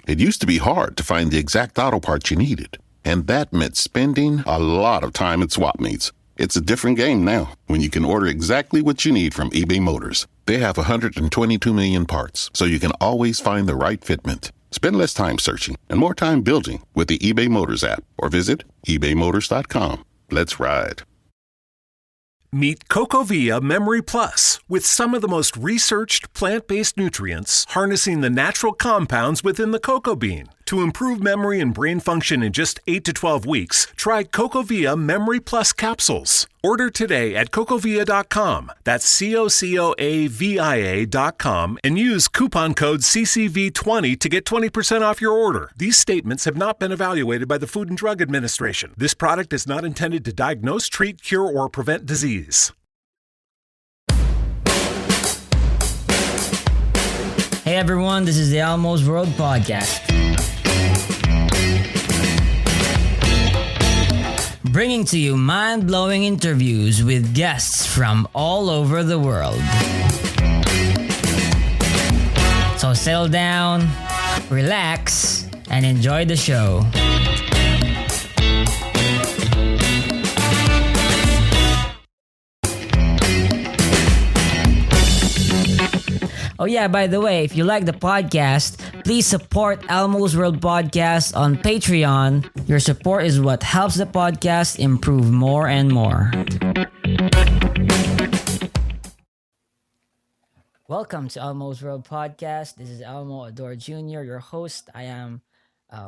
It used to be hard to find the exact auto parts you needed, and that meant spending a lot of time at swap meets. It's a different game now when you can order exactly what you need from eBay Motors. They have 122 million parts, so you can always find the right fitment. Spend less time searching and more time building with the eBay Motors app or visit ebaymotors.com. Let's ride. Meet Cocovia Memory Plus with some of the most researched plant-based nutrients harnessing the natural compounds within the cocoa bean. To improve memory and brain function in just 8 to 12 weeks, try Cocovia Memory Plus capsules. Order today at cocovia.com. That's COCOAVIA.com and use coupon code CCV20 to get 20% off your order. These statements have not been evaluated by the Food and Drug Administration. This product is not intended to diagnose, treat, cure, or prevent disease. Hey everyone, this is the Almost World Podcast. Bringing to you mind-blowing interviews with guests from all over the world. So settle down, relax, and enjoy the show. Oh yeah, by the way, if you like the podcast, please support Elmo's World Podcast on Patreon. Your support is what helps the podcast improve more and more. Welcome to Elmo's World Podcast. This is Elmo Adore Jr., your host. I am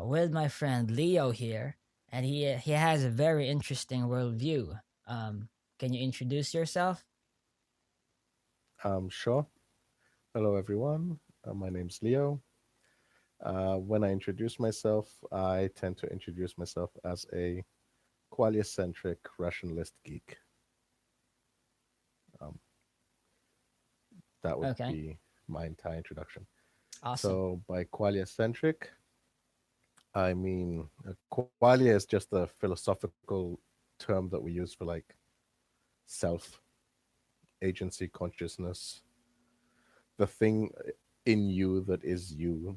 with my friend Leo here, and he has a very interesting worldview. Can you introduce yourself? Sure. Hello, everyone. My name's Leo. When I introduce myself, I tend to introduce myself as a qualiacentric rationalist geek. That would be my entire introduction. Awesome. So by qualiacentric, I mean, qualia is just a philosophical term that we use for like self, agency, consciousness, the thing in you that is you.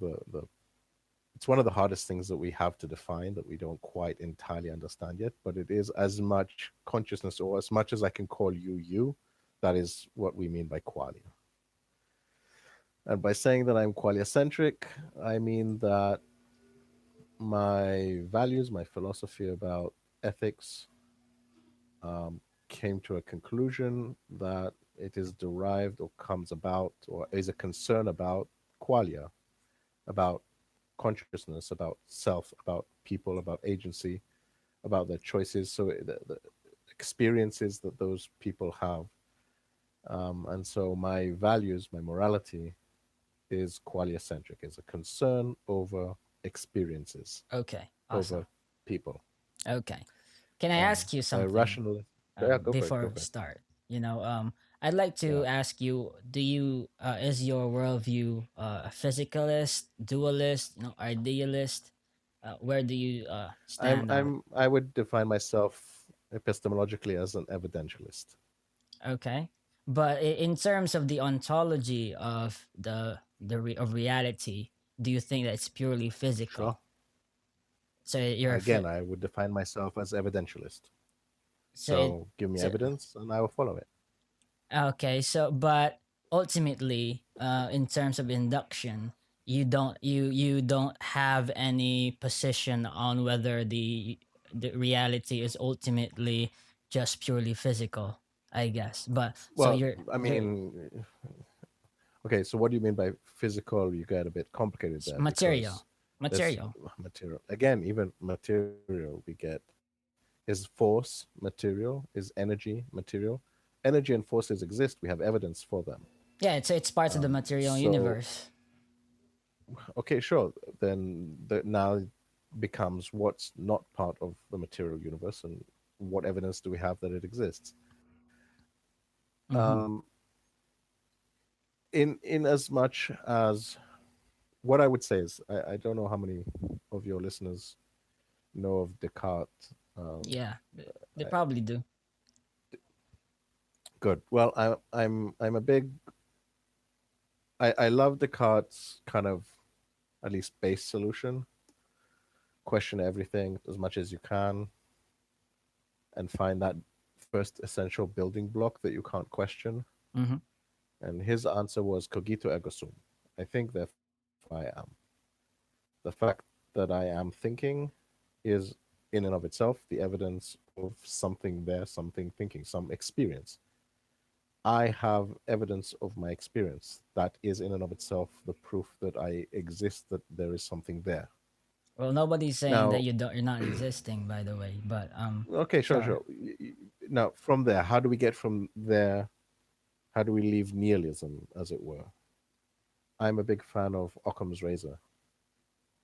It's one of the hardest things that we have to define, that we don't quite entirely understand yet, but it is as much consciousness, or as much as I can call you, that is what we mean by qualia. And by saying that I'm qualiacentric, I mean that my values, my philosophy about ethics came to a conclusion that it is derived or comes about or is a concern about qualia, about consciousness, about self, about people, about agency, about their choices, so the experiences that those people have. And so my values, my morality is qualiacentric, is a concern over experiences. Okay, awesome. Over people. Okay. Can I ask you something? Rationally. Before we start, I'd like to ask you: do you is your worldview a physicalist, dualist, idealist? Where do you stand? I would define myself epistemologically as an evidentialist. Okay, but in terms of the ontology of of reality, do you think that it's purely physical? Sure. So you're I would define myself as evidentialist. So give me evidence and I will follow it. Okay, but ultimately, in terms of induction, you don't have any position on whether the reality is ultimately just purely physical, I guess. But well, so okay. So what do you mean by physical? You get a bit complicated there. Material. Again, even material we get is force material, is energy material. Energy and forces exist. We have evidence for them. Yeah, it's parts of the material universe. Okay, sure. Then now becomes what's not part of the material universe, and what evidence do we have that it exists? Mm-hmm. In as much as what I would say is, I don't know how many of your listeners know of Descartes. Yeah, they probably do. Good. Well, I'm a big. I love Descartes' kind of at least base solution. Question everything as much as you can and find that first essential building block that you can't question. Mm-hmm. And his answer was cogito ergo sum. I think, therefore I am. The fact that I am thinking is, in and of itself, the evidence of something there, something thinking, some experience. I have evidence of my experience. That is, in and of itself, the proof that I exist, that there is something there. Well, nobody's saying that Now, you're not existing, by the way. But okay, sure, sure. sure. Now, from there, how do we get from there? How do we leave nihilism, as it were? I'm a big fan of Occam's razor.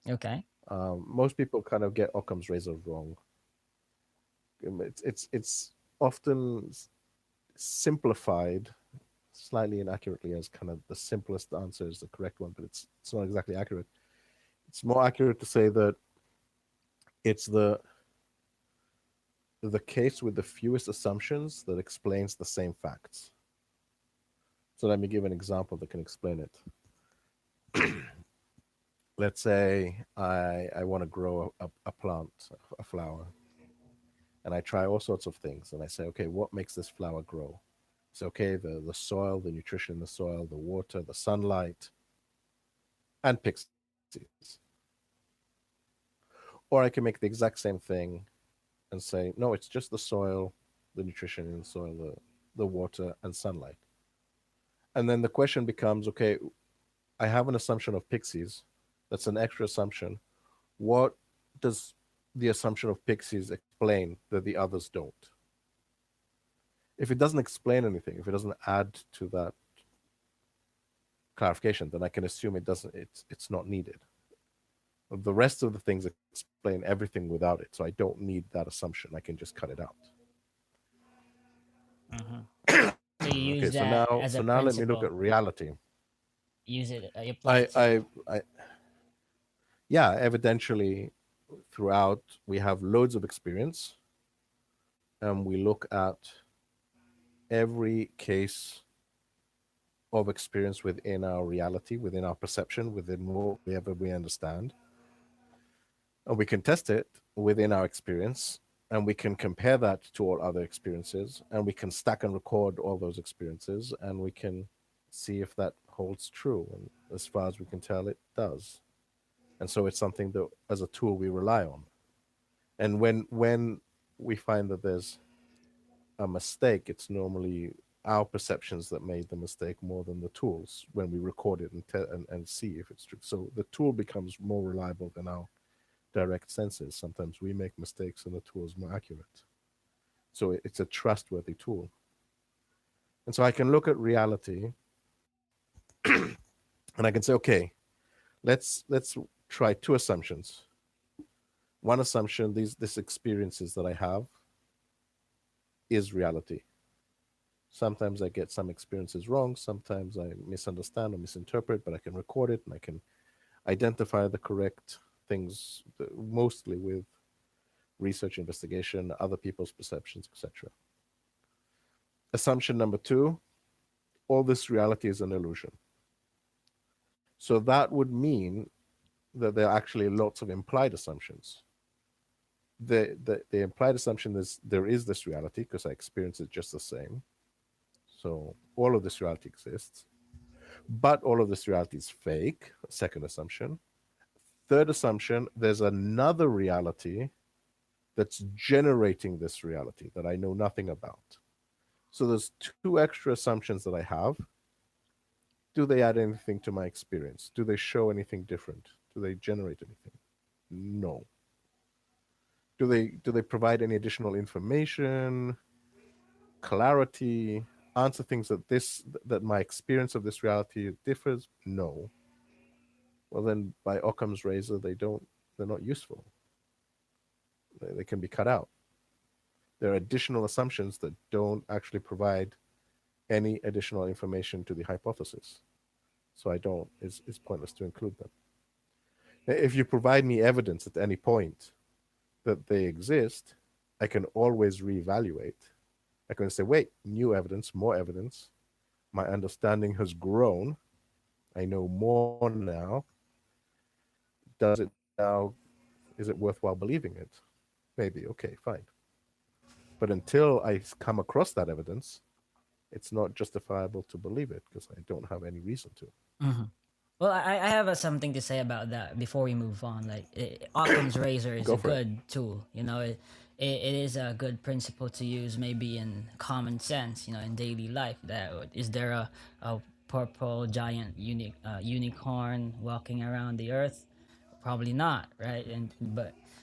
Okay. Most people kind of get Occam's razor wrong. It's often simplified slightly inaccurately as kind of the simplest answer is the correct one, but it's not exactly accurate. It's more accurate to say that it's the case with the fewest assumptions that explains the same facts. So let me give an example that can explain it. Let's say I want to grow a plant, a flower, and I try all sorts of things, and I say, okay, what makes this flower grow? So, okay, the soil, the nutrition in the soil, the water, the sunlight, and pixies. Or I can make the exact same thing and say, no, it's just the soil, the nutrition in the soil, the water, and sunlight. And then the question becomes, okay, I have an assumption of pixies. That's an extra assumption. What does the assumption of pixies explain that the others don't? If it doesn't explain anything, if it doesn't add to that clarification, then I can assume it's not needed. The rest of the things explain everything without it, so I don't need that assumption. I can just cut it out. So you Okay, use that as so a now let me look principle. at reality. Use it. You apply I it to. I I yeah, evidentially throughout we have loads of experience, and we look at every case of experience within our reality, within our perception, within whatever we understand. And we can test it within our experience, and we can compare that to all other experiences, and we can stack and record all those experiences, and we can see if that holds true. And as far as we can tell, it does. And so it's something that, as a tool, we rely on. And when we find that there's a mistake, it's normally our perceptions that made the mistake more than the tools when we record it and see if it's true. So the tool becomes more reliable than our direct senses. Sometimes we make mistakes and the tool is more accurate. So it's a trustworthy tool. And so I can look at reality and I can say, okay, let's try two assumptions. One assumption, this experiences that I have is reality. Sometimes I get some experiences wrong. Sometimes I misunderstand or misinterpret, but I can record it and I can identify the correct things, mostly with research, investigation, other people's perceptions, etc. Assumption number two, all this reality is an illusion. So that would mean that there are actually lots of implied assumptions. The implied assumption is there is this reality because I experience it just the same. So all of this reality exists, but all of this reality is fake. Second assumption. Third assumption, there's another reality that's generating this reality that I know nothing about. So there's two extra assumptions that I have. Do they add anything to my experience? Do they show anything different? Do they generate anything? No. Do they provide any additional information, clarity, answer things that my experience of this reality differs? No. Well, then by Occam's razor, they're not useful. They can be cut out. There are additional assumptions that don't actually provide any additional information to the hypothesis. So it's pointless to include them. If you provide me evidence at any point that they exist, I can always reevaluate. I can say, wait, new evidence, more evidence. My understanding has grown. I know more now. Does it now? Is it worthwhile believing it? Maybe. Okay, fine. But until I come across that evidence, it's not justifiable to believe it because I don't have any reason to. Mhm. Well, I have something to say about that before we move on. Like, Occam's razor is Go a for it. good tool. It is a good principle to use, maybe in common sense. In daily life. That is there a purple giant unicorn walking around the earth? Probably not, right?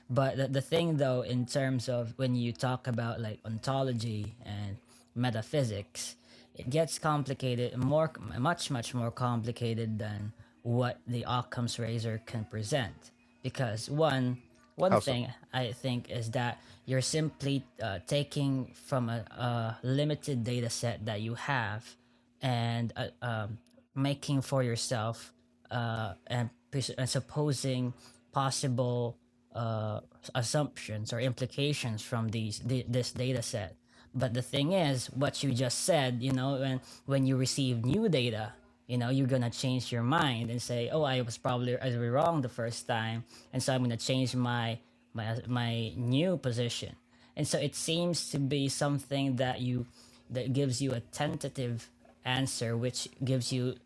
But the thing though, in terms of when you talk about like ontology and metaphysics, it gets complicated, much more complicated than what the Occam's razor can present. Because one How so? thing I think is that you're simply taking from a limited data set that you have, and making for yourself, and supposing possible assumptions or implications from this data set. But the thing is, what you just said, when you receive new data, you're gonna change your mind and say, "Oh, I was wrong the first time, and so I'm gonna change my new position." And so it seems to be something that gives you a tentative answer, which gives you,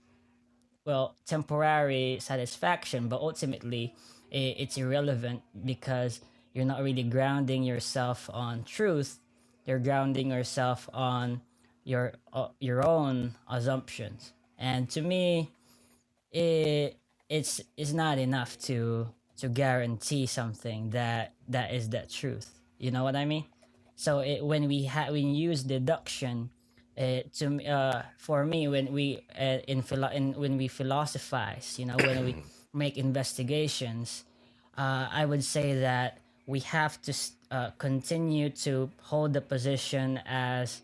well, temporary satisfaction, but ultimately it's irrelevant because you're not really grounding yourself on truth. You're grounding yourself on your own assumptions. And to me, it's not enough to guarantee something that is the truth. You know what I mean? So when you use deduction, for me, when we when we philosophize, when we make investigations, I would say that we have to continue to hold the position as,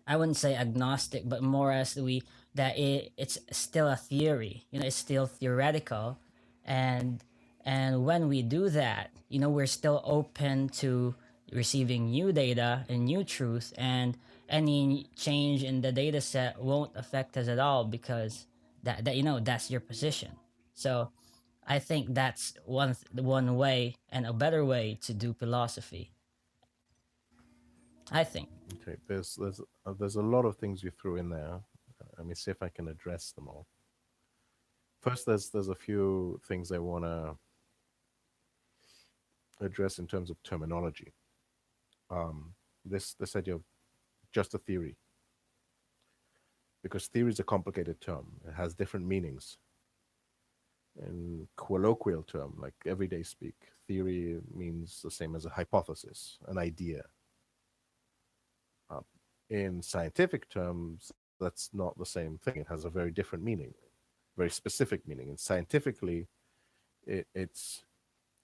I wouldn't say agnostic, but more as it's still a theory. It's still theoretical, and when we do that, we're still open to receiving new data and new truth, and any change in the data set won't affect us at all because that's your position. So I think that's one way and a better way to do philosophy, I think. Okay, there's a lot of things you threw in there. Let me see if I can address them all. First, there's a few things I want to address in terms of terminology. This idea of just a theory, because theory is a complicated term. It has different meanings. In colloquial term, like everyday speak, theory means the same as a hypothesis, an idea. In scientific terms, that's not the same thing. It has a very different meaning, very specific meaning. And scientifically, it's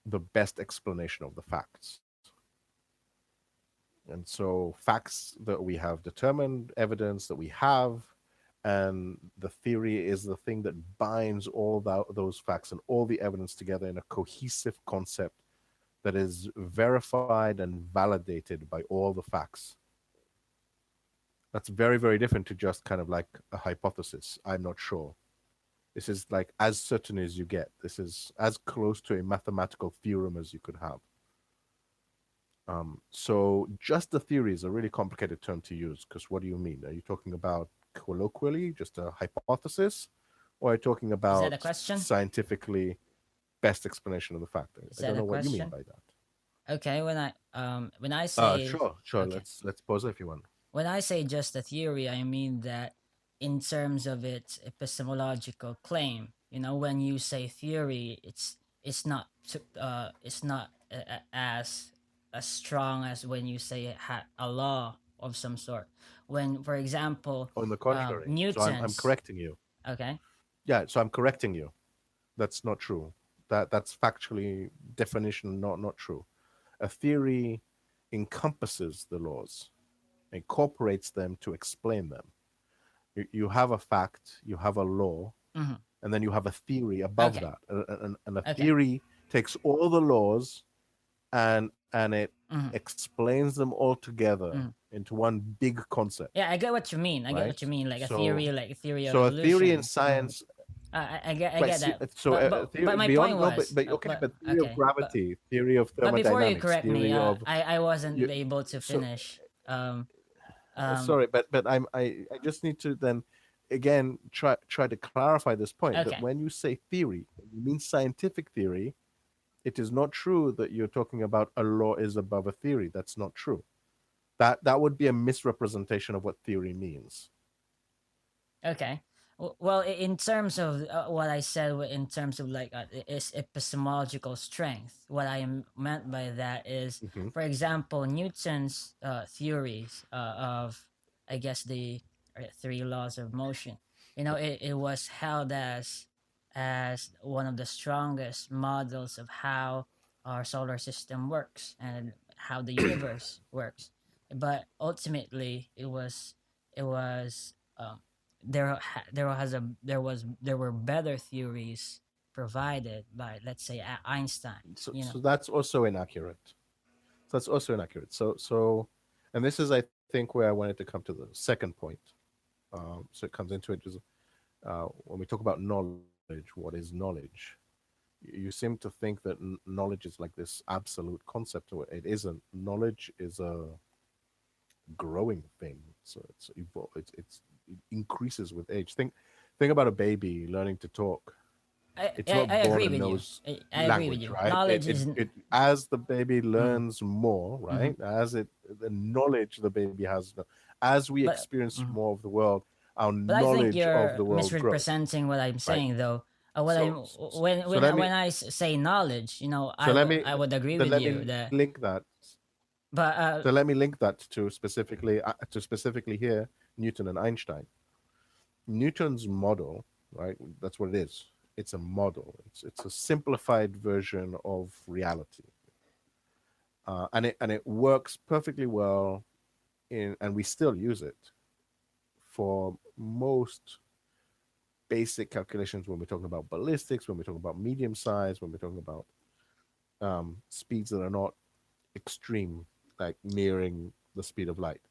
the best explanation of the facts. And so facts that we have determined, evidence that we have, and the theory is the thing that binds all those facts and all the evidence together in a cohesive concept that is verified and validated by all the facts. That's very, very different to just kind of like a hypothesis. I'm not sure. This is like as certain as you get. This is as close to a mathematical theorem as you could have. So just the theory is a really complicated term to use, because what do you mean? Are you talking about colloquially just a hypothesis, or are you talking Is that about a question? scientifically best explanation of the fact? Is I don't that a know what you mean question? by that. Okay, when I say Sure. okay, Let's pause it if you want. when I say just a theory, I mean that in terms of its epistemological claim, when you say theory, it's not as strong as when you say a law of some sort. When, for example, On the contrary. So I'm Newton's. correcting you. Okay. Yeah, so I'm correcting you. That's not true. That's factually definition not true. A theory encompasses the laws, incorporates them to explain them. You have a fact, you have a law, Mm-hmm. and then you have a theory above Okay. that. And a Okay. theory takes all the laws and it Mm-hmm. explains them all together Mm-hmm. into one big concept. Yeah, I get what you mean. I get Right? what you mean. Like a So theory of a theory in evolution. science, I Right. get that, So but theory my point beyond no, was, but okay, but theory of okay, gravity, theory of but before you thermodynamics, correct me, theory of I wasn't you. able to So finish. Um, sorry, but I just need to then again try to clarify this point that okay, when you say theory, you mean scientific theory. It is not true that you're talking about a law is above a theory. That's not true. That would be a misrepresentation of what theory means. okay. Well, in terms of what I said, in terms of like is epistemological strength, what I meant by that is, Hmm. for example, Newton's theories of, I guess, the three laws of motion. It was held as one of the strongest models of how our solar system works and how the universe works. But ultimately, it was there were better theories provided by, let's say, Einstein. You know. So that's also inaccurate. That's also inaccurate. And this is, I think, where I wanted to come to the second point. So it comes into it is when we talk about knowledge. What is knowledge? You seem to think that knowledge is like this absolute concept, or it isn't. Knowledge is a growing thing. So it increases with age. Think about a baby learning to talk. It's I not born agree and with you. knows I agree with language, you. right? Knowledge is. It as the baby Mhm, learns more, mhm. right? As it the knowledge the baby has, as we but experience mhm. more of the world, our but I think knowledge of you're the world grows, misrepresenting what I'm right? saying, though. What I'm So so let me when I say knowledge, so let me I would agree then with let you me that. link that. But So let me link that to specifically here Newton and Einstein. Newton's model, right? That's what it is. It's a model. It's a simplified version of reality, and it works perfectly well and we still use it for most basic calculations when we're talking about ballistics, when we're talking about medium size, when we're talking about speeds that are not extreme, like nearing the speed of light.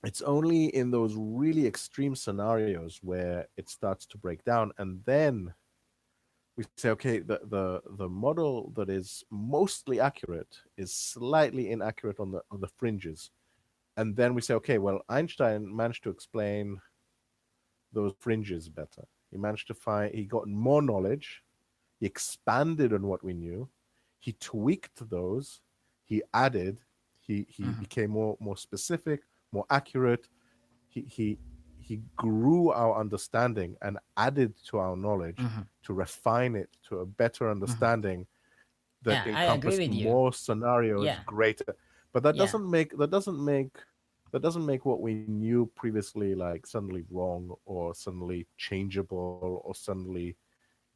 It's only in those really extreme scenarios where it starts to break down, and then we say, okay, the model that is mostly accurate is slightly inaccurate on the fringes, and then we say, okay, well, Einstein managed to explain those fringes better. He managed to find, he got more knowledge, he expanded on what we knew, he tweaked those, he added, he mhm, became more specific, more accurate. He he grew our understanding and added to our knowledge mhm, to refine it to a better mhm. understanding that Yeah, I agree encompassed with you. more scenarios, Yeah, greater. But that yeah. doesn't make what we knew previously like suddenly wrong or suddenly changeable or suddenly,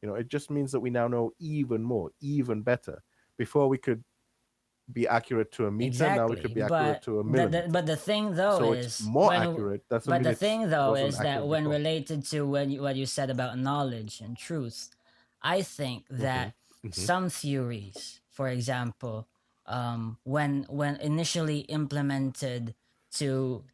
it just means that we now know even more, even better. Before we could be accurate to a meter, now we could Exactly. be accurate But to a millimeter. the thing though So it's is more accurate doesn't but mean the it thing though wasn't is that accurate when before. related to what you said about knowledge and truth, I think Hmm. that Hmm. some theories, for example, when initially implemented to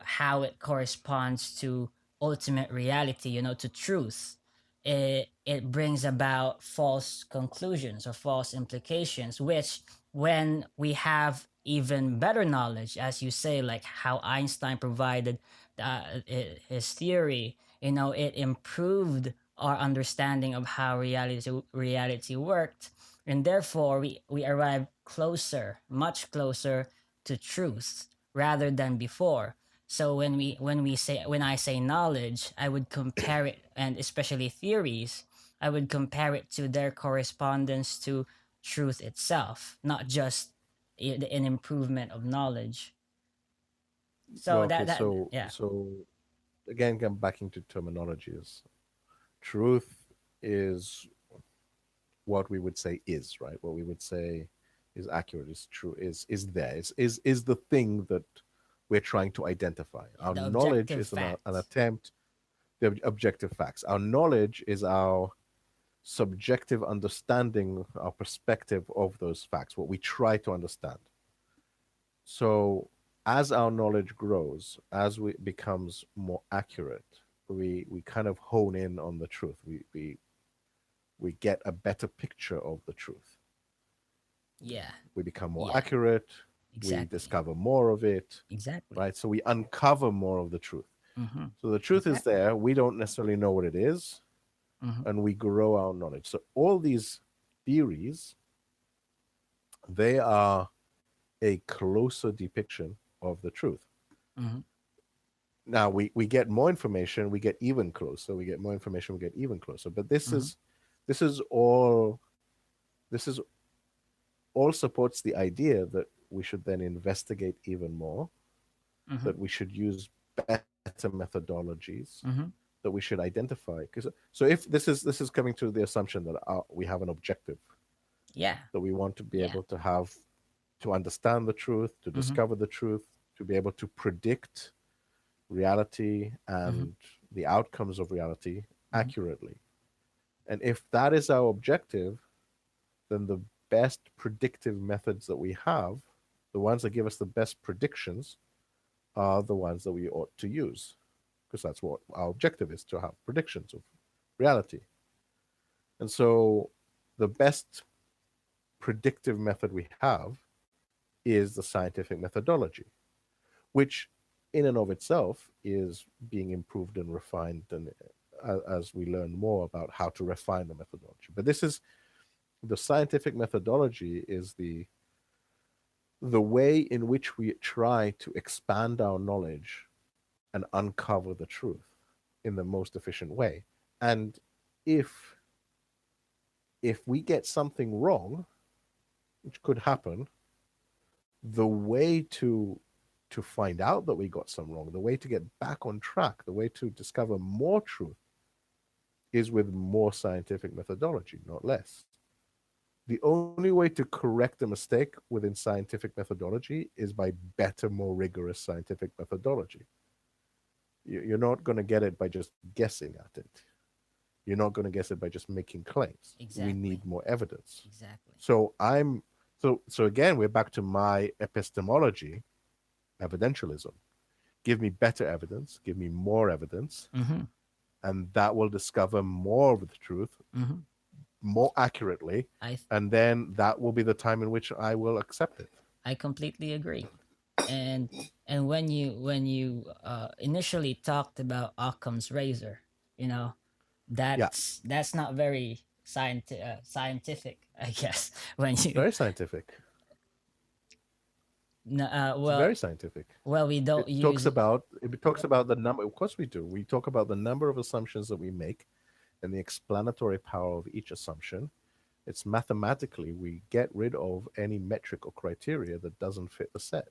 how it corresponds to ultimate reality, to truth, it brings about false conclusions or false implications, which when we have even better knowledge, as you say, like how Einstein provided his theory, it improved our understanding of how reality worked, and therefore we arrive closer, much closer to truth rather than before. So when I say knowledge, I would compare it, and especially theories, I would compare it to their correspondence to truth itself, not just an improvement of knowledge. Well, So okay, that so yeah, again, come back into terminologies. Truth is what we would say is right. What we would say is accurate, is true, is there, is the thing that we're trying to identify. Our the knowledge objective is an facts. attempt, the objective facts. Our knowledge is our subjective understanding, our perspective of those facts, what we try to understand. So as our knowledge grows, as it becomes more accurate, we kind of hone in on the truth. We get a better picture of the truth. Yeah. We become more Yeah. accurate. We Exactly. discover more of it, Exactly. right? So we uncover more of the truth. Mm-hmm. So the truth is Exactly. there. We don't necessarily know what it is, Mm-hmm. and we grow our knowledge. So all these theories, they are a closer depiction of the truth. Mm-hmm. Now we get more information, we get even closer. We get more information, we get even closer. But this Mm-hmm. is all this is all supports the idea that we should then investigate even more, Mm-hmm. that we should use better methodologies, Mm-hmm. that we should identify. Because so if this is coming to the assumption that we have an objective, Yeah. that we want to be Yeah. able to have to understand the truth, to Mm-hmm. discover the truth, to be able to predict reality and the outcomes of reality accurately. And if that is our objective, then the best predictive methods that we have, the ones that give us the best predictions, are the ones that we ought to use. Because that's what our objective is, to have predictions of reality. And so the best predictive method we have is the scientific methodology, which in and of itself is being improved and refined, and as we learn more about how to refine the methodology. But this is the scientific methodology is the way in which we try to expand our knowledge and uncover the truth in the most efficient way. And if we get something wrong, which could happen, the way to find out that we got some wrong, the way to get back on track, the way to discover more truth is with more scientific methodology, not less. The only way to correct a mistake within scientific methodology is by better, more rigorous scientific methodology. You're not going to get it by just guessing at it. You're not going to guess it by just making claims. Exactly. We need more evidence. Exactly. So again, we're back to my epistemology, evidentialism. Give me better evidence, give me more evidence, Mm-hmm. and that will discover more of the truth Mm-hmm. more accurately, and then that will be the time in which I will accept it. I completely agree. And when you initially talked about Occam's razor, you know, Yeah, that's not very scientific, I guess. When it's you very scientific. It's well, very scientific. we don't It talks use about the number. Of course, we do. We talk about the number of assumptions that we make and the explanatory power of each assumption. It's mathematically we get rid of any metric or criteria that doesn't fit the set.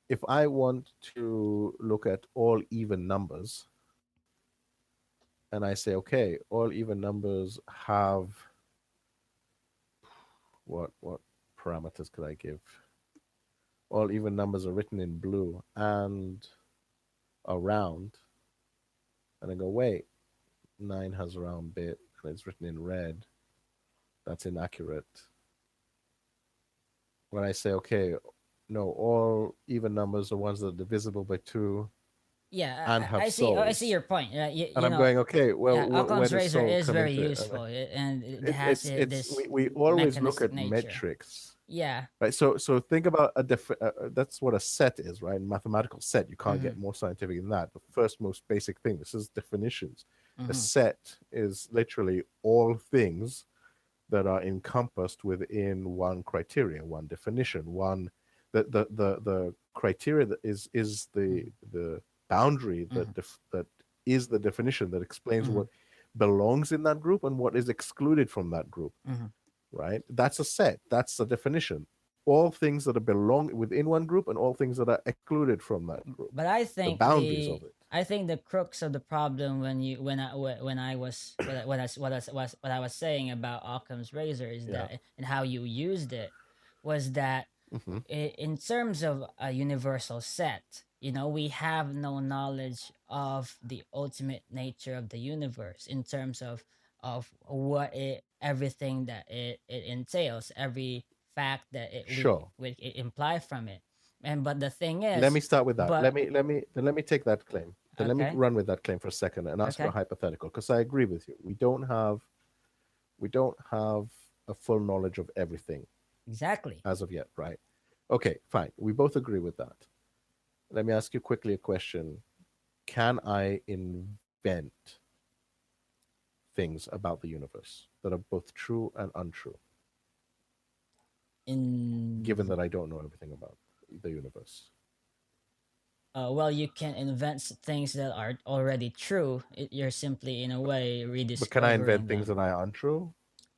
If I want to look at all even numbers, and I say, okay, all even numbers have what parameters could I give? All even numbers are written in blue and around, and I go, wait, 9 has a round bit and it's written in red. That's inaccurate. When I say, okay, no, all even numbers are ones that are divisible by 2 and have I see. I see souls. your point. And I'm going, okay, well, Yeah, where Occam's does razor soul is come very into it? useful, and it has this We always look mechanistic at nature. metrics, Yeah. right? So think about that's what a set is, right? Mathematical set. You can't get more scientific than that. The first most basic thing. This is definitions. A set is literally all things that are encompassed within one criteria, one definition, one the criteria that is the boundary that is the definition that explains what belongs in that group and what is excluded from that group. Right? That's a set. That's a definition. All things that are belong within one group and all things that are excluded from that group. But I think the boundaries of it. I think the crux of the problem when I was what I was saying about Occam's razor is that, and how you used it, was that in terms of a universal set, we have no knowledge of the ultimate nature of the universe in terms of what everything that it entails, every fact that Sure. it imply from it. And but the thing Let is, me start with that. but Let me take that claim. Then let me Okay. run with that claim for a second and ask you a Okay. hypothetical, because I agree with you. We don't have a full knowledge of everything Exactly. as of yet, right? Okay, fine. We both agree with that. Let me ask you quickly a question. Can I invent things about the universe that are both true and untrue, given In that I don't know everything about the universe? well, you can invent things that are already true. You're simply, in a way, But can I invent rediscovering things them. that are untrue?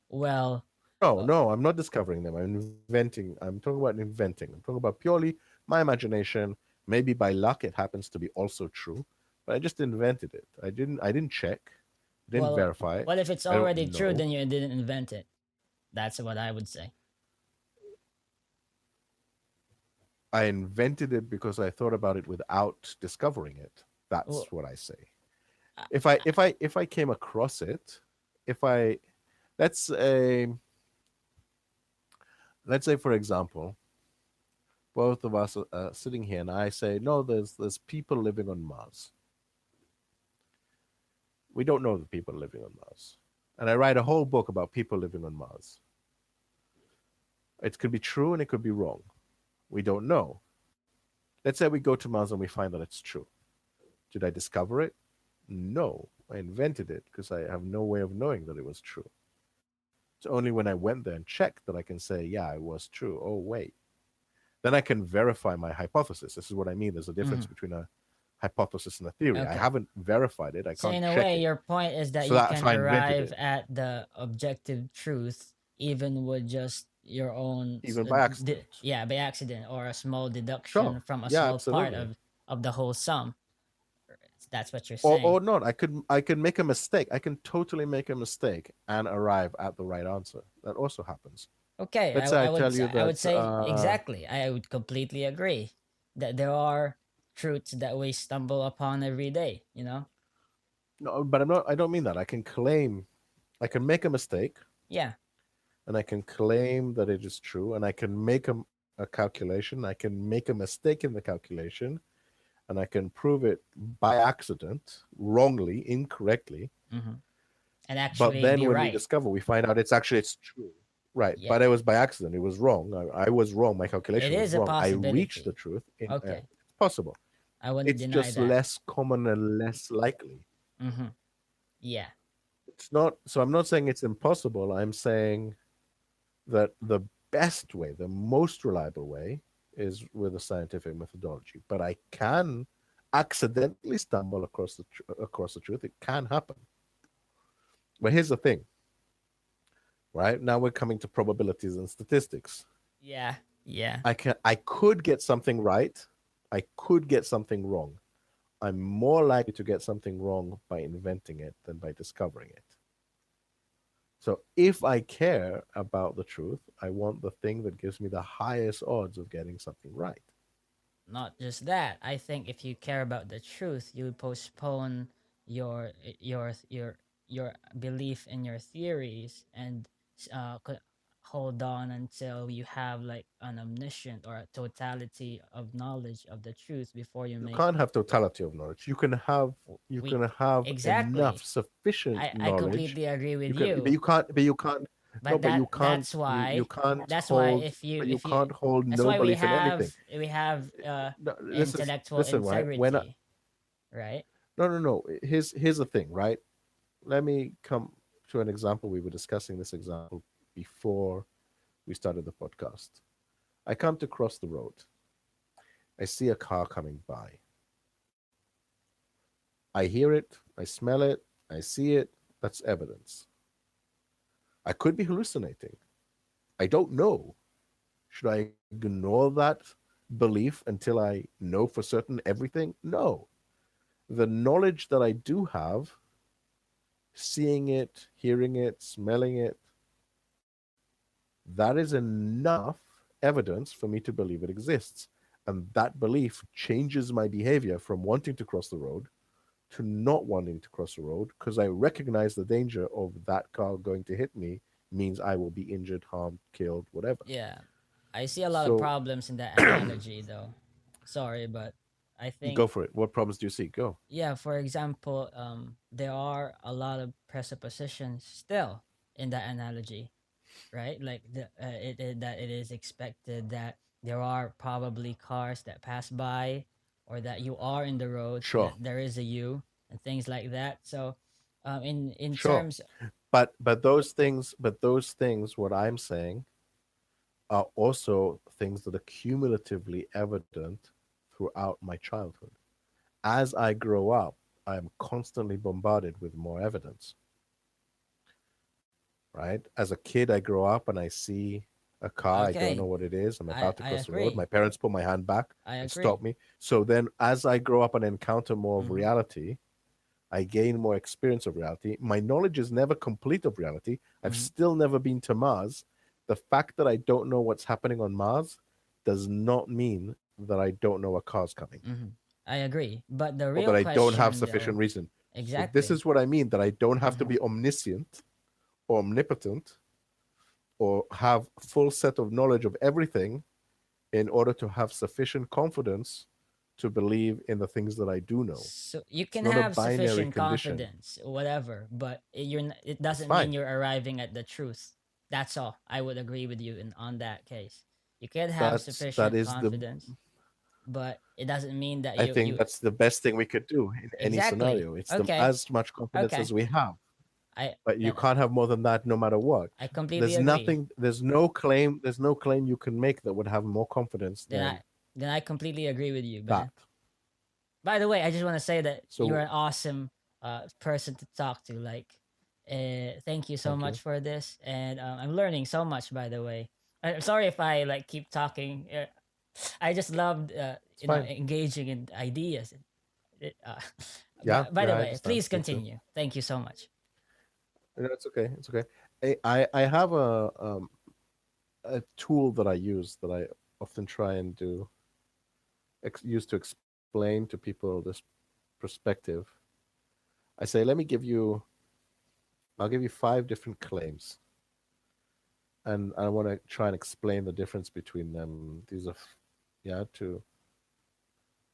Well, No, uh, no, I'm not discovering them. I'm inventing. I'm talking about inventing. I'm talking about purely my imagination. Maybe by luck it happens to be also true, but I just invented it. I didn't check, didn't well, verify it. well, if it's I don't already true, know. then you didn't invent it. That's what I would say. I invented it because I thought about it without discovering it. That's Well, what I say. uh, If I came across it, if I let's say let's say for example, both of us are sitting here and I say, no, there's people living on Mars. We don't know the people living on Mars. And I write a whole book about people living on Mars. It could be true and it could be wrong. We don't know. Let's say we go to Mars and we find that it's true. Did I discover it? No. I invented it because I have no way of knowing that it was true. It's only when I went there and checked that I can say, yeah, it was true. Oh, wait. Then I can verify my hypothesis. This is what I mean. There's a difference mhm. between a hypothesis and a theory. I Okay. haven't verified it. I So can't in a check way, it. your point is that So you that can so I invented arrive it, at the objective truth even with just your own, even by accident. yeah, by accident or a small Sure. deduction from a Yeah, small part absolutely. of the whole sum. That's what you're Or saying. or not. I could make a mistake. I can totally make a mistake and arrive at the right answer. That also happens. Okay, Let's say I I would tell you I would that say exactly. I would completely agree that there are truths that we stumble upon every day. You know. no, but I don't mean that. I can make a mistake Yeah. and I can claim that it is true and I can make a calculation. I can make a mistake in the calculation and I can prove it by accident, wrongly, incorrectly. Mm-hmm. And But actually then be when we right. discover, we find out it's true. Right. Yeah. But it was by accident. It was wrong. I was wrong. My It calculation was is a wrong. I reached the possibility. truth. Okay. It's possible. I wouldn't It's deny just that. less common and less likely. Mm-hmm. Yeah. It's not. So I'm not saying it's impossible. I'm saying that the best way, the most reliable way, is with a scientific methodology. But I can accidentally stumble across the truth. It can happen. But here's the thing, right? Now we're coming to probabilities and statistics. Yeah. Yeah. I could get something right. I could get something wrong. I'm more likely to get something wrong by inventing it than by discovering it. So if I care about the truth, I want the thing that gives me the highest odds of getting something right. Not just that. I think if you care about the truth, you would postpone your your your your belief in your theories and hold on until you have like an omniscient or a totality of knowledge of the truth before you You make can't have totality of knowledge. You we can have enough exactly. sufficient I knowledge. completely agree with You can you. but you can't no, But but you can't that's you why can't that's why hold but you if you can't hold that's no why belief in anything. we have No, intellectual listen, right? When integrity, right? no. Here's the thing, right? Let me come to an example. We were discussing this example before we started the podcast. I come to cross the road. I see a car coming by. I hear it, I smell it, I see it. That's evidence. I could be hallucinating. I don't know. Should I ignore that belief until I know for certain everything? No. The knowledge that I do have, seeing it, hearing it, smelling it, that is enough evidence for me to believe it exists. And that belief changes my behavior from wanting to cross the road to not wanting to cross the road because I recognize the danger of that car going to hit me means I will be injured, harmed, killed, whatever. Yeah. I see a lot of So problems in that analogy though. Sorry, but I think, Go for it. What problems do you see? Go. yeah, for example, there are a lot of presuppositions still in that analogy, right? Like that it is expected that there are probably cars that pass by, or that you are in the road, Sure. that there is a you, and things like that. So, in Sure. terms, But those things, what I'm saying, are also things that are cumulatively evident throughout my childhood. As I grow up, I am constantly bombarded with more evidence, right? As a kid, I grow up and I see a car, I don't know okay, what it is. I'm about to I cross the road. My agree, parents pull my hand back I and agree. stop me. So then, as I grow up and encounter more of Mm-hmm. reality, I gain more experience of reality. My knowledge is never complete of reality. I've Mm-hmm. still never been to Mars. The fact that I don't know what's happening on Mars does not mean that I don't know a car's coming Mm-hmm. I agree. But the or real that I don't have question, sufficient though, reason. So, this exactly. is what I mean, that I don't have to Mm-hmm. be omniscient or omnipotent or have full set of knowledge of everything in order to have sufficient confidence to believe in the things that I do know. So you It's can not a have binary sufficient condition. confidence, whatever, but it That's doesn't mean fine. you're arriving at the truth. That's all. I would agree with you on that case. You can have That sufficient is the confidence, but it doesn't mean that I think you that's the best thing we could do in any exactly. scenario. It's the Okay. as much confidence Okay. as we have, I but you then can't have more than that no matter what. I completely agree. There's no claim you can make that would have more confidence Then than I completely agree with you, that. man. By the way, I just want to say that you're So an awesome person to talk to. Like, thank you so thank you. much for this, and I'm learning so much. By the way, I'm sorry if I like keep talking. I just loved It's fine. engaging in ideas. Yeah, By yeah, the I way, understand. please Me too. continue. Thank you so much. No, it's okay. It's okay. I have a tool that I use that I often try and use to explain to people this perspective. I say, I'll give you five different claims, and I want to try and explain the difference between them. These are, yeah, to.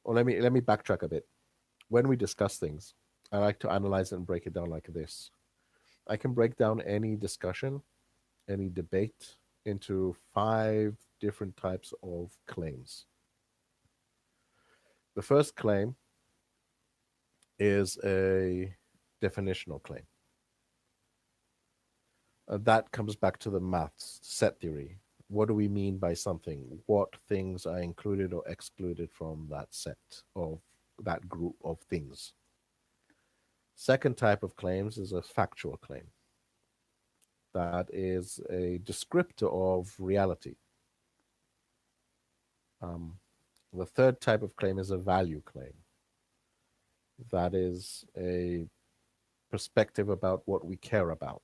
Or let me backtrack a bit. When we discuss things, I like to analyze it and break it down like this. I can break down any discussion, any debate into five different types of claims. The first claim is a definitional claim. That comes back to the maths set theory. What do we mean by something? What things are included or excluded from that set of that group of things? Second type of claims is a factual claim. That is a descriptor of reality. Um, the third type of claim is a value claim. That is a perspective about what we care about,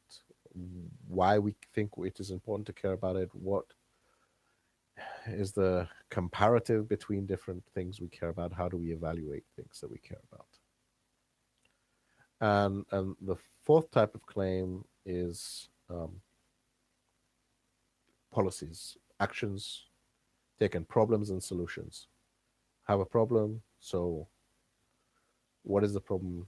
why we think it is important to care about it, what is the comparative between different things we care about, how do we evaluate things that we care about. And the fourth type of claim is policies, actions taken, problems and solutions. Have a problem, so what is the problem?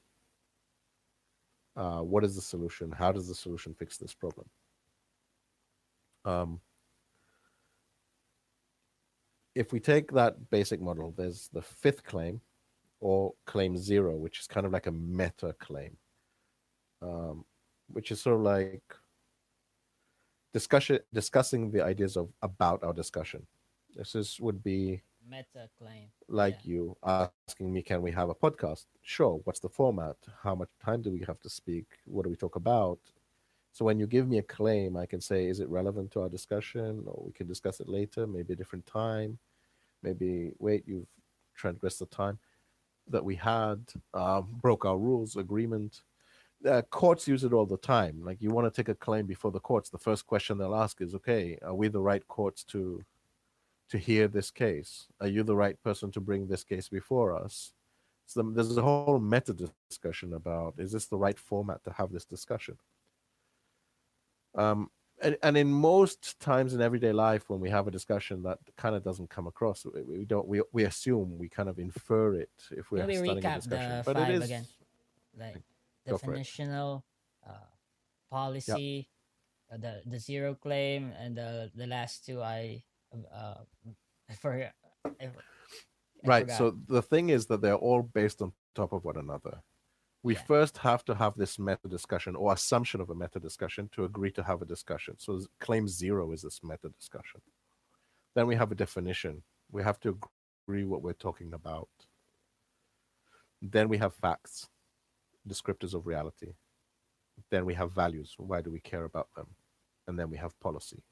What is the solution? How does the solution fix this problem? Um, if we take that basic model, there's the fifth claim, or claim zero, which is kind of like a meta claim, which is sort of like discussing the ideas of about our discussion. Would be Meta claim. like Yeah. you asking me, can we have a podcast? Sure. What's the format? How much time do we have to speak? What do we talk about? So when you give me a claim, I can say, is it relevant to our discussion? Or we can discuss it later, maybe a different time. Maybe, wait, you've transgressed the time that we had, broke our rules, agreement. Courts use it all the time. Like, you want to take a claim before the courts, the first question they'll ask is, okay, are we the right courts to hear this case? Are you the right person to bring this case before us? So there's a whole meta discussion about, is this the right format to have this discussion? And in most times in everyday life when we have a discussion, that kind of doesn't come across. We don't we assume, we kind of infer it if Can we're we starting a recap discussion, the but it five is. again? Like Go for it. definitional, uh, Yeah. policy, the zero claim, and the last two uh I forgot. I, I Right. forgot. So the thing is that they're all based on top of one another. We Yeah. first have to have this meta discussion or assumption of a meta discussion to agree to have a discussion. So claim zero is this meta discussion. Then we have a definition. We have to agree what we're talking about. Then we have facts, descriptors of reality. Then we have values. Why do we care about them? And then we have policy,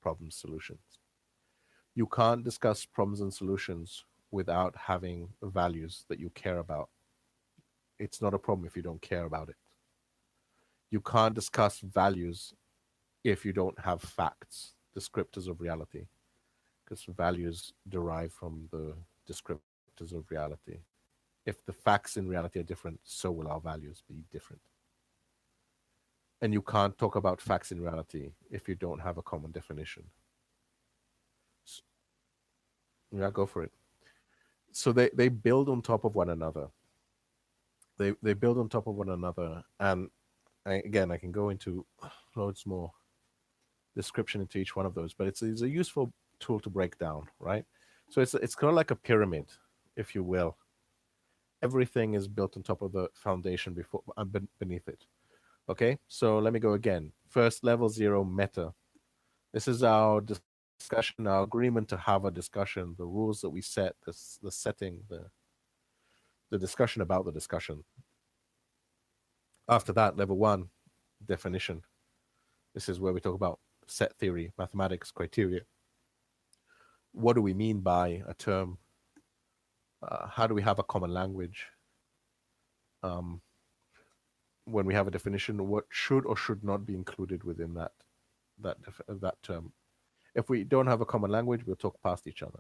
problems, solutions. You can't discuss problems and solutions without having values that you care about. It's not a problem if you don't care about it. You can't discuss values if you don't have facts, descriptors of reality, because values derive from the descriptors of reality. If the facts in reality are different, so will our values be different. And you can't talk about facts in reality if you don't have a common definition. Yeah, go for it. So they build on top of one another. They build on top of one another, and again, I can go into loads more description into each one of those, but it's a useful tool to break down, right? So it's kind of like a pyramid, if you will. Everything is built on top of the foundation before beneath it. Okay, so let me go again. First level zero, meta. This is our discussion, our agreement to have a discussion, the rules that we set, the setting, the discussion about the discussion. After that, level one, definition. This is where we talk about set theory, mathematics, criteria. What do we mean by a term? How do we have a common language? Um, when we have a definition, what should or should not be included within that term? If we don't have a common language, we'll talk past each other.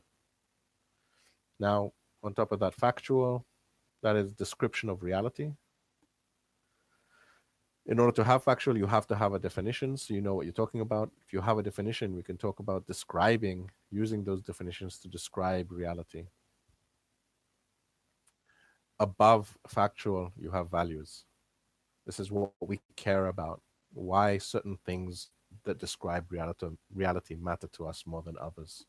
Now, on top of that, factual, that is description of reality. In order to have factual, you have to have a definition so you know what you're talking about. If you have a definition, we can talk about describing, using those definitions to describe reality. Above factual, you have values. This is what we care about, why certain things that describe reality matter to us more than others.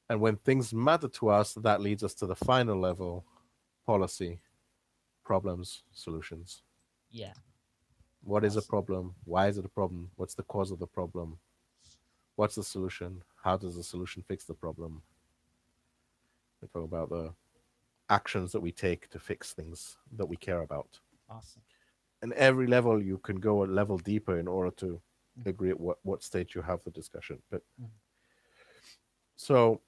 And when things matter to us, that leads us to the final level, policy, problems, solutions. Yeah. What is a Awesome. problem? Why is it a problem? What's the cause of the problem? What's the solution? How does the solution fix the problem? We talk about the actions that we take to fix things that we care about. Awesome. And every level you can go a level deeper in order to agree at what stage you have the discussion. But so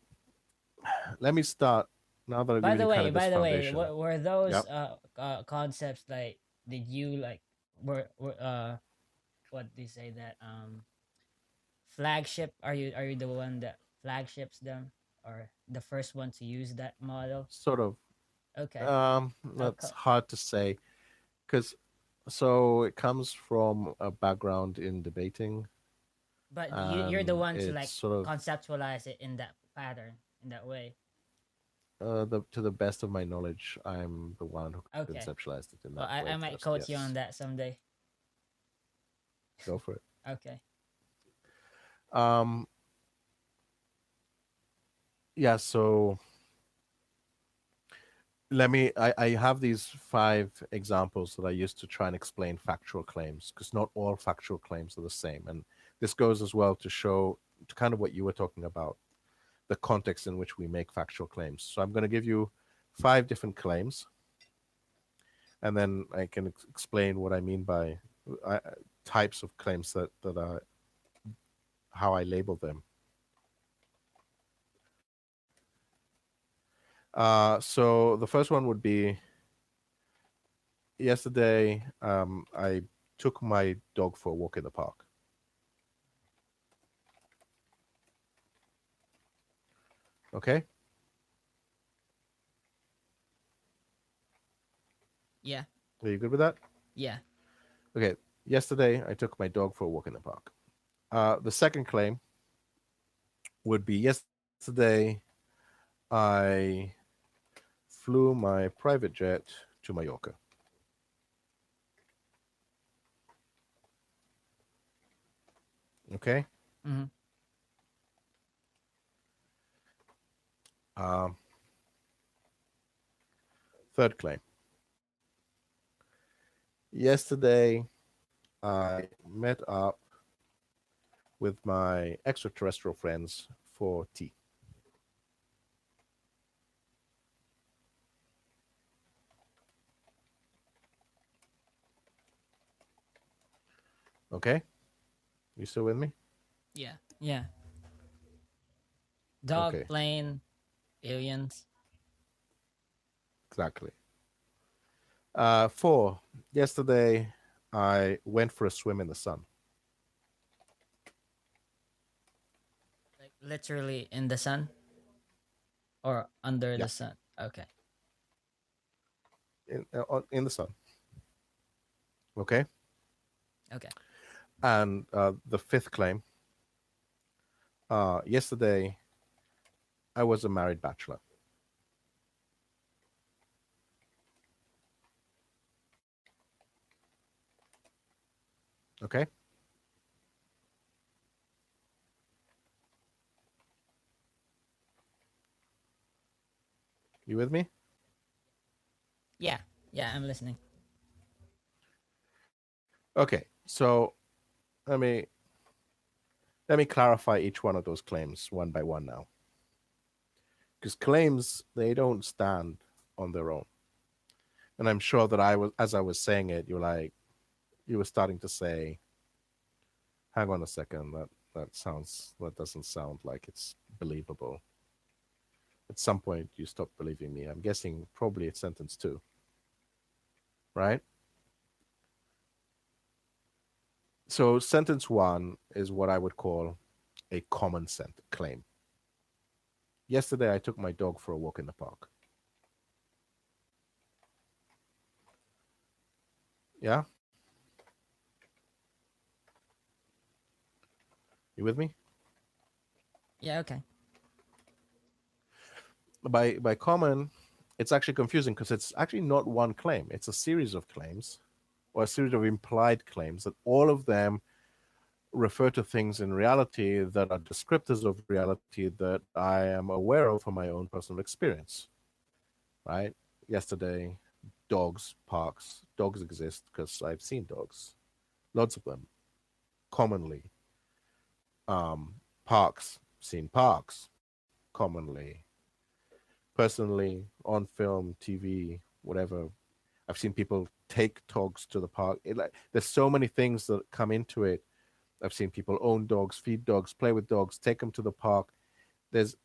let me start now that I've given you kind of this By the way, foundation. were those Yep. concepts like, did you like were what do you say that flagship, are you the one that flagships them, or the first one to use that model? Sort of. Okay. That's hard to say because so it comes from a background in debating, But you're the and one to it's like sort of conceptualize it in that pattern, in that way. to the best of my knowledge, I'm the one who Okay. conceptualized it in Well, that way I might first. coach you Yes, on that someday. go for it. Okay. Um, yeah. So I have these 5 examples that I use to try and explain factual claims because not all factual claims are the same, and this goes as well to show to kind of what you were talking about, the context in which we make factual claims. So I'm going to give you 5 different claims, and then I can explain what I mean by types of claims that are how I label them. So the first one would be yesterday. I took my dog for a walk in the park. Okay. Yeah. Are you good with that? Yeah. Okay. Yesterday, I took my dog for a walk in the park. The second claim would be yesterday, I flew my private jet to Mallorca. Okay. Mm-hmm. Um, Third claim. Yesterday, I met up with my extraterrestrial friends for tea. Okay? You still with me? Yeah. Yeah. Dog, Okay, plane, aliens. exactly. Four. Yesterday, I went for a swim in the sun. Like literally in the sun or under Yeah, the sun. Okay. in the sun. Okay? Okay. And the fifth claim. Yesterday, I was a married bachelor. Okay? You with me? Yeah. Yeah, I'm listening. Okay, so let me let me clarify each one of those claims one by one now. Because claims, they don't stand on their own. And I'm sure that as I was saying it, you were starting to say, hang on a second, that doesn't sound like it's believable. At some point you stop believing me. I'm guessing probably it's sentence two, right? So sentence one is what I would call a common sense claim. Yesterday I took my dog for a walk in the park. Yeah? You with me? Yeah, okay. By common, it's actually confusing because it's actually not one claim. It's a series of claims or a series of implied claims that all of them refer to things in reality that are descriptors of reality that I am aware of from my own personal experience. Right? Yesterday, dogs, parks, dogs exist because I've seen dogs, lots of them, commonly. Parks, seen parks, commonly. Personally, on film, TV, whatever, I've seen people take dogs to the park. There's so many things that come into it. I've seen people own dogs, feed dogs, play with dogs, take them to the park. This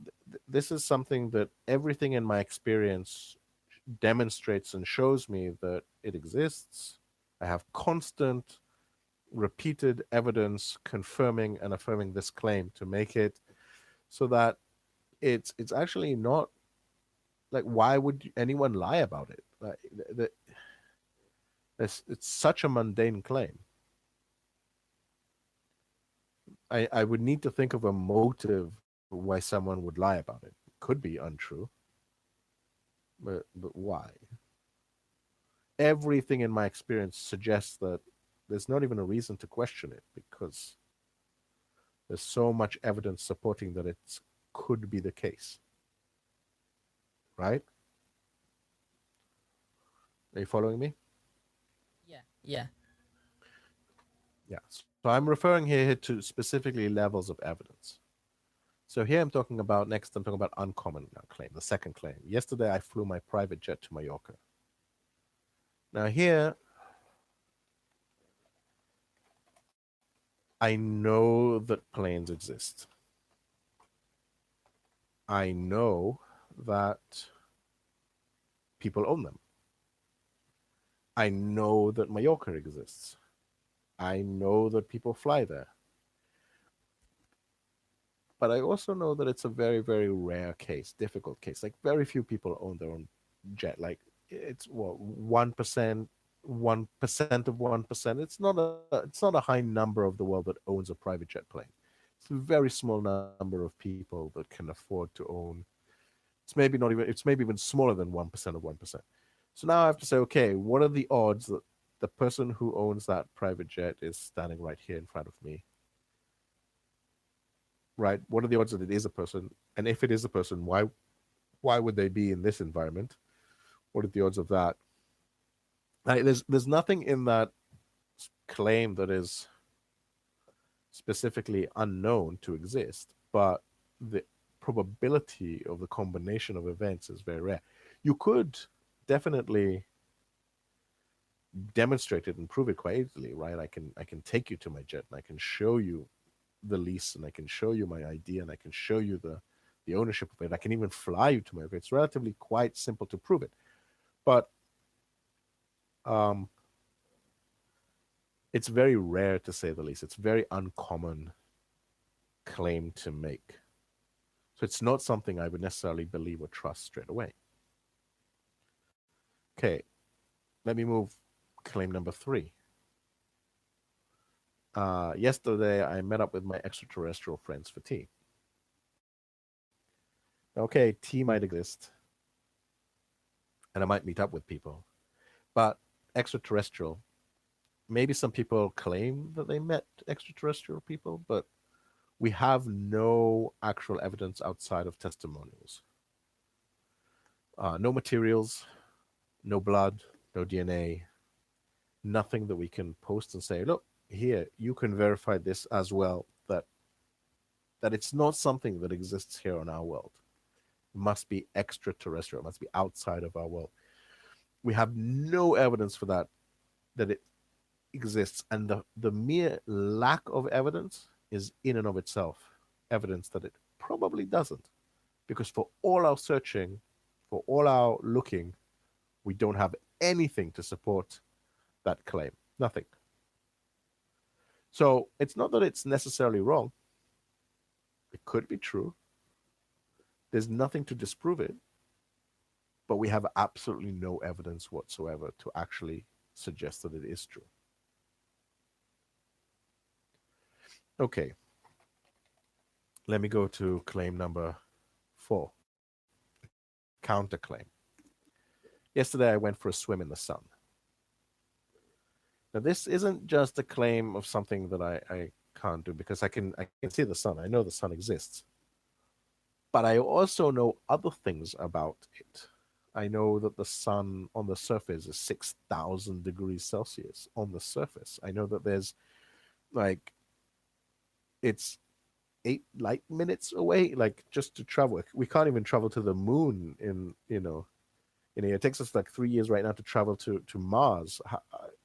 is something that everything in my experience demonstrates and shows me that it exists. I have constant, repeated evidence confirming and affirming this claim to make it so that it's actually not like, why would anyone lie about it? Like, it's such a mundane claim. I would need to think of a motive why someone would lie about it. It could be untrue, but why? Everything in my experience suggests that there's not even a reason to question it because there's so much evidence supporting that it could be the case. Right? Are you following me? Yeah. Yeah. Yeah. So I'm referring here to specifically levels of evidence. So here I'm talking about uncommon claim, the second claim. Yesterday I flew my private jet to Mallorca. Now here, I know that planes exist. I know that people own them. I know that Mallorca exists. I know that people fly there. But I also know that it's a very, very rare case, difficult case. Like, very few people own their own jet. Like, it's what, 1%, 1% of 1%. It's not a high number of the world that owns a private jet plane. It's a very small number of people that can afford to own. It's maybe even smaller than 1% of 1%. So now I have to say, okay, what are the odds that the person who owns that private jet is standing right here in front of me? Right? What are the odds that it is a person? And if it is a person, why would they be in this environment? What are the odds of that? There's nothing in that claim that is specifically unknown to exist, but the probability of the combination of events is very rare. You could definitely demonstrate it and prove it quite easily, right? I can take you to my jet and I can show you the lease and I can show you my ID and I can show you the ownership of it. I can even fly you to my jet. It's relatively quite simple to prove it. But it's very rare, to say the least. It's very uncommon claim to make. So it's not something I would necessarily believe or trust straight away. Okay, let me move claim number 3. Yesterday, I met up with my extraterrestrial friends for tea. Okay, tea might exist, and I might meet up with people, but extraterrestrial, maybe some people claim that they met extraterrestrial people, but we have no actual evidence outside of testimonials. No materials, no blood, no DNA, nothing that we can post and say, look, here, you can verify this as well, that it's not something that exists here on our world. It must be extraterrestrial, it must be outside of our world. We have no evidence for that it exists. And the mere lack of evidence is in and of itself evidence that it probably doesn't. Because for all our searching, for all our looking, we don't have anything to support that claim. Nothing. So it's not that it's necessarily wrong. It could be true. There's nothing to disprove it. But we have absolutely no evidence whatsoever to actually suggest that it is true. Okay. Let me go to claim number 4. Counterclaim. Yesterday I went for a swim in the sun. Now this isn't just a claim of something that I can't do, because I can see the sun. I know the sun exists. But I also know other things about it. I know that the sun on the surface is 6,000 degrees Celsius on the surface. I know that there's it's 8 light minutes away, just to travel. We can't even travel to the moon it takes us 3 years right now to travel to Mars,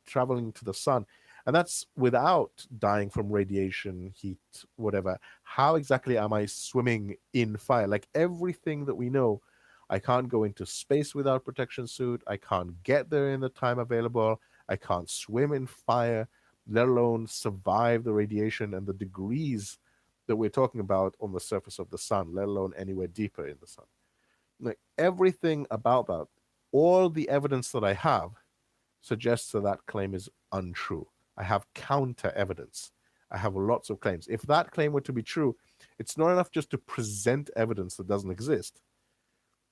traveling to the sun. And that's without dying from radiation, heat, whatever. How exactly am I swimming in fire? Everything that we know, I can't go into space without protection suit. I can't get there in the time available. I can't swim in fire, let alone survive the radiation and the degrees that we're talking about on the surface of the sun, let alone anywhere deeper in the sun. Everything about that, all the evidence that I have suggests that claim is untrue. I have counter evidence. I have lots of claims. If that claim were to be true, it's not enough just to present evidence that doesn't exist.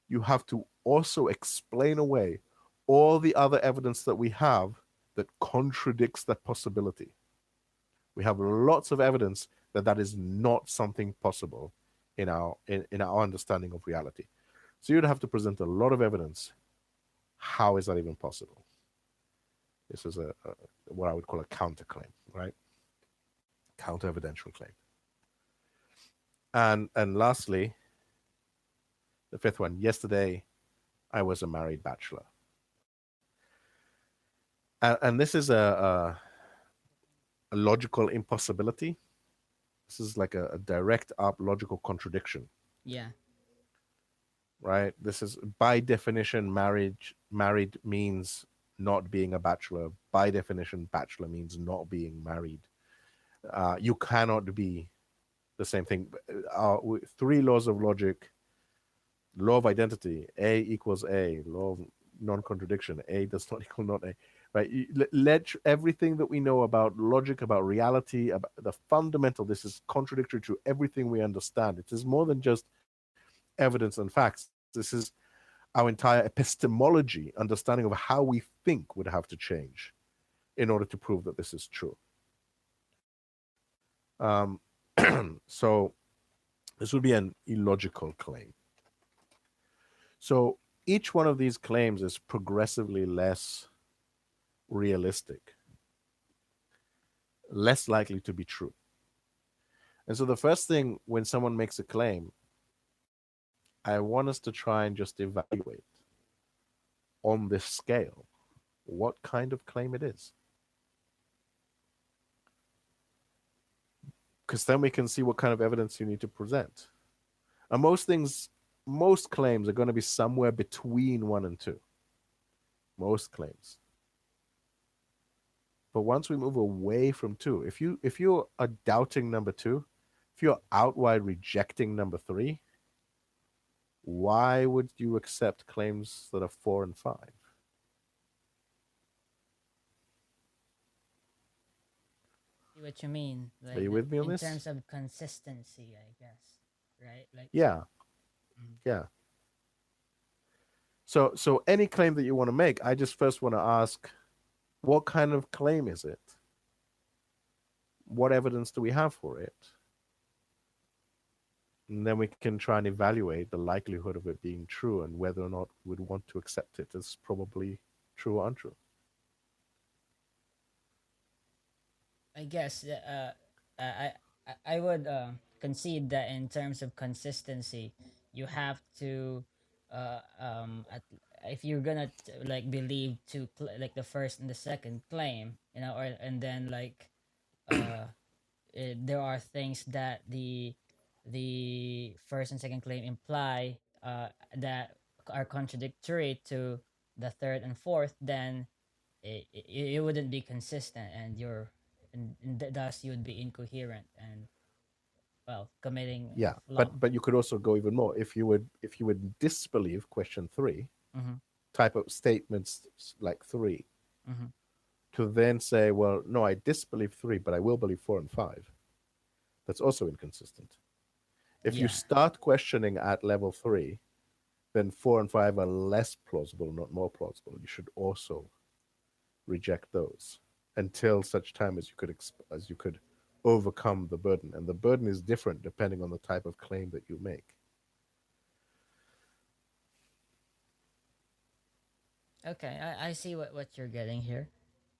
You have to also explain away all the other evidence that we have that contradicts that possibility. We have lots of evidence that is not something possible in our understanding of reality. So you'd have to present a lot of evidence. How is that even possible? This is what I would call a counterclaim, right? Counter-evidential claim. And lastly, the 5th one. Yesterday, I was a married bachelor. And this is a logical impossibility. This is like a direct up logical contradiction. Yeah. Right? This is, by definition, married means not being a bachelor. By definition, bachelor means not being married. You cannot be the same thing. 3 laws of logic. Law of identity, A equals A. Law of non-contradiction, A does not equal not A. right? Let everything that we know about logic, about reality, about the fundamental, this is contradictory to everything we understand. It is more than just evidence and facts. This is our entire epistemology, understanding of how we think would have to change in order to prove that this is true. Um, so this would be an illogical claim. So each one of these claims is progressively less realistic, less likely to be true. And so the first thing when someone makes a claim, I want us to try and just evaluate on this scale what kind of claim it is. Because then we can see what kind of evidence you need to present. And most claims are going to be somewhere between 1 and 2. Most claims. But once we move away from 2, if you are doubting number 2, if you're outright rejecting number 3, why would you accept claims that are 4 and 5? See what you mean? Are you with me on in this? terms of consistency, I guess, right? Like, Yeah, yeah. So any claim that you want to make, I just first want to ask, what kind of claim is it? What evidence do we have for it? And then we can try and evaluate the likelihood of it being true and whether or not we'd want to accept it as probably true or untrue. I guess I would concede that in terms of consistency, you have to if you're gonna like believe like the first and the second claim, or and then like uh there are things that the first and second claim imply that are contradictory to the third and fourth, then it wouldn't be consistent, and thus you would be incoherent and, well, committing Yeah, law. but you could also go even more. If you would disbelieve question 3, Mm-hmm. type of statements like 3, Mm-hmm. to then say, well, no, I disbelieve 3, but I will believe 4 and 5. That's also inconsistent. If you Yeah. start questioning at level 3, then 4 and 5 are less plausible, not more plausible. You should also reject those until such time as you could overcome the burden. And the burden is different depending on the type of claim that you make. Okay, I see what you're getting here.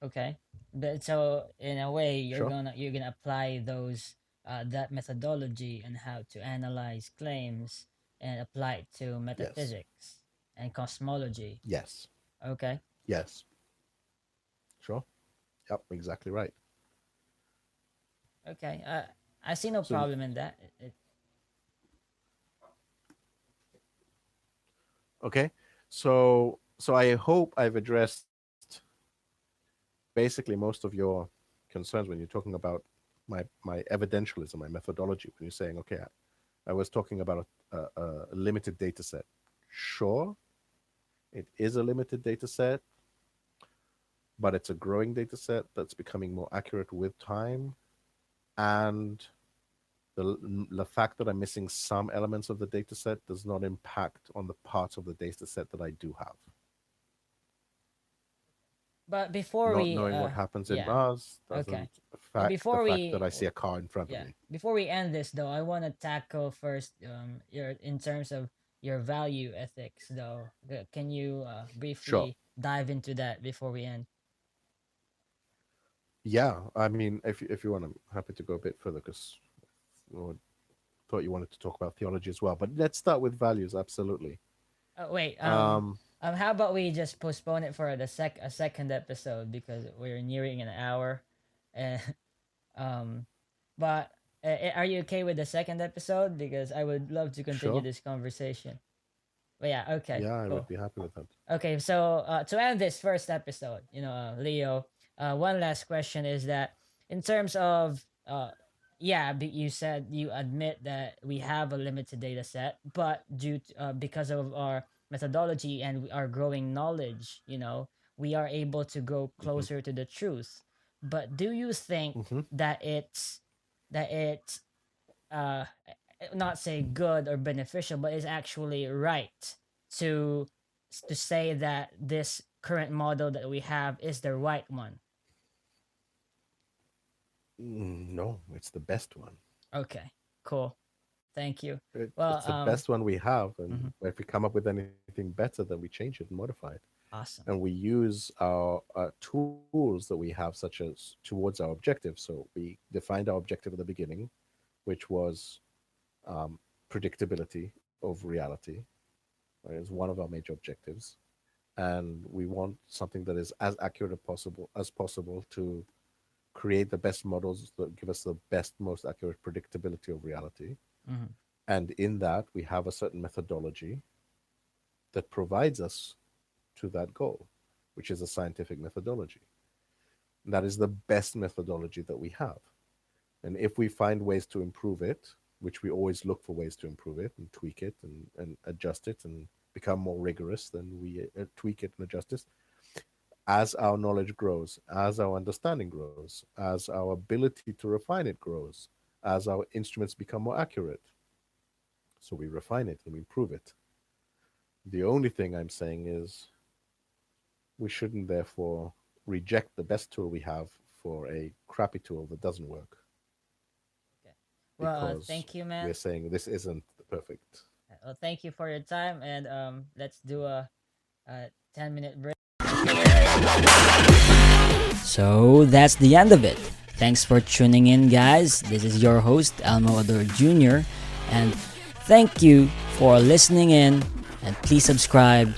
Okay, but so in a way Sure. you're gonna apply those that methodology and how to analyze claims and apply it to Yes. metaphysics and cosmology. Yes. Okay. Yes. Sure. Yep. Exactly right. Okay. I see no So problem in that. okay. So I hope I've addressed basically most of your concerns when you're talking about my evidentialism, my methodology. When you're saying, okay, I was talking about a limited data set. Sure, it is a limited data set, but it's a growing data set that's becoming more accurate with time. And the fact that I'm missing some elements of the data set does not impact on the parts of the data set that I do have. But before Not we knowing what happens in yeah, Mars okay. doesn't But affect the before fact that we I see a car in front of yeah, me. before we end this though, I want to tackle first your in terms of your value ethics though. Can you Sure. briefly dive into that before we end? Yeah, I mean, if you want, I'm happy to go a bit further because I thought you wanted to talk about theology as well. But let's start with values. Absolutely. Wait, Um, how about we just postpone it for a second episode because we're nearing an hour, and um, but are you okay with the second episode? Because I would love to continue sure. this conversation. But yeah, okay, Yeah, I would cool. be happy with that. Okay, so to end this first episode, Leo, one last question is that in terms of yeah, you said you admit that we have a limited data set, but because of our methodology and our growing knowledge, we are able to go closer to the truth. But do you think that it's uh not say good or beneficial, but it's actually right to say that this current model that we have is the right one? No, it's the best one. Okay, cool. Thank you. Well, it's the best one we have, and if we come up with anything better, then we change it and modify it. Awesome. And we use our tools that we have, such as towards our objective. So we defined our objective at the beginning, which was predictability of reality. Right? It's one of our major objectives, and we want something that is as accurate as possible to create the best models that give us the best, most accurate predictability of reality. And in that, we have a certain methodology that provides us to that goal, which is a scientific methodology. And that is the best methodology that we have. And if we find ways to improve it, which we always look for ways to improve it and tweak it and adjust it and become more rigorous, then we tweak it and adjust it. As our knowledge grows, as our understanding grows, as our ability to refine it grows, as our instruments become more accurate. So we refine it and we improve it. The only thing I'm saying is we shouldn't therefore reject the best tool we have for a crappy tool that doesn't work. Okay. Well, thank you, man. We're saying this isn't perfect. Well, thank you for your time, and let's do a 10-minute break. So that's the end of it. Thanks for tuning in, guys. This is your host, Elmo Ador Jr. And thank you for listening in. And please subscribe.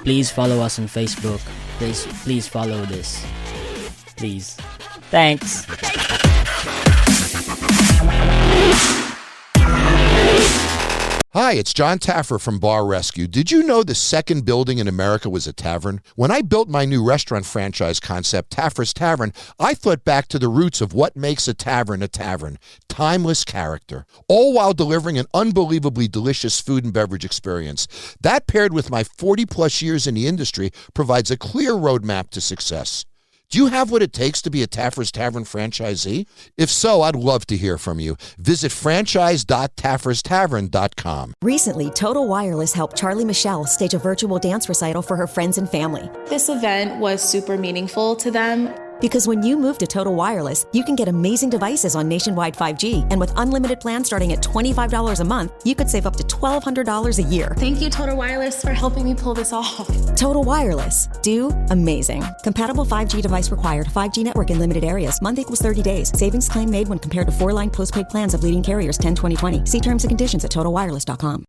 Please follow us on Facebook. Please follow this. Please. Thanks. Hi, it's John Taffer from Bar Rescue. Did you know the second building in America was a tavern? When I built my new restaurant franchise concept, Taffer's Tavern, I thought back to the roots of what makes a tavern, timeless character, all while delivering an unbelievably delicious food and beverage experience. That, paired with my 40-plus years in the industry, provides a clear roadmap to success. Do you have what it takes to be a Taffer's Tavern franchisee? If so, I'd love to hear from you. Visit franchise.tafferstavern.com. Recently, Total Wireless helped Charlie Michelle stage a virtual dance recital for her friends and family. This event was super meaningful to them. Because when you move to Total Wireless, you can get amazing devices on nationwide 5G. And with unlimited plans starting at $25 a month, you could save up to $1,200 a year. Thank you, Total Wireless, for helping me pull this off. Total Wireless. Do amazing. Compatible 5G device required. 5G network in limited areas. Month equals 30 days. Savings claim made when compared to 4-line postpaid plans of leading carriers 10-20-20. See terms and conditions at TotalWireless.com.